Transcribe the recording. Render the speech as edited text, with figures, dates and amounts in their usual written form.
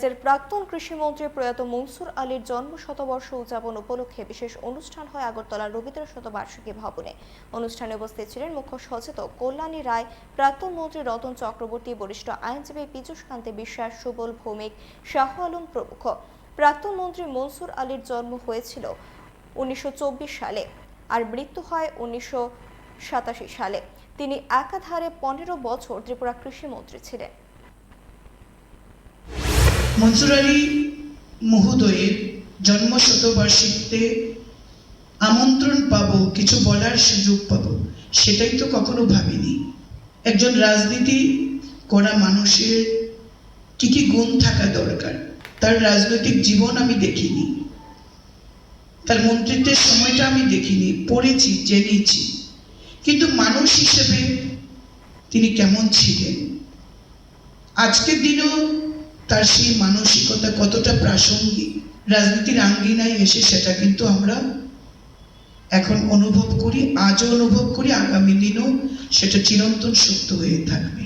প্রাক্তন কৃষিমন্ত্রী প্রয়াত মনসুর আলীর জন্ম শতবর্ষ উদযাপন উপলক্ষে বিশেষ অনুষ্ঠান হয় আগরতলার রবীন্দ্র শতবার্ষিকী ভবনে। অনুষ্ঠানে উপস্থিত ছিলেন মুখ্য সচেতক কল্যাণী রায়, প্রাক্তন মন্ত্রী রতন চক্রবর্তী, বরিষ্ঠ আইনজীবী পীযূষ কান্তি বিশ্বাস, সুবল ভৌমিক, শাহ আলম প্রমুখ। প্রাক্তন মন্ত্রী মনসুর আলীর জন্ম হয়েছিল 1924 সালে আর মৃত্যু হয় 1987 সালে। তিনি একাধারে 15 বছর ত্রিপুরা কৃষিমন্ত্রী ছিলেন। মনসুর আলী মহোদয়ের জন্ম শতবার্ষিকীতে আমন্ত্রণ পাবো, কিছু বলার সুযোগ পাবো, সেটাই তো কখনো ভাবিনি। একজন রাজনীতি করা মানুষের কি কি গুণ থাকা দরকার, তার রাজনৈতিক জীবন আমি দেখিনি, তার মন্ত্রিত্বের সময়টা আমি দেখিনি, পড়েছি, জেনেছি, কিন্তু মানুষ হিসেবে তিনি কেমন ছিলেন, আজকের দিনেও তার সেই মানসিকতা কতটা প্রাসঙ্গিক রাজনীতির আঙ্গিনায় এসে, সেটা কিন্তু আমরা এখন অনুভব করি, আজও অনুভব করি, আগামী দিনেও সেটা চিরন্তন সত্য হয়ে থাকবে।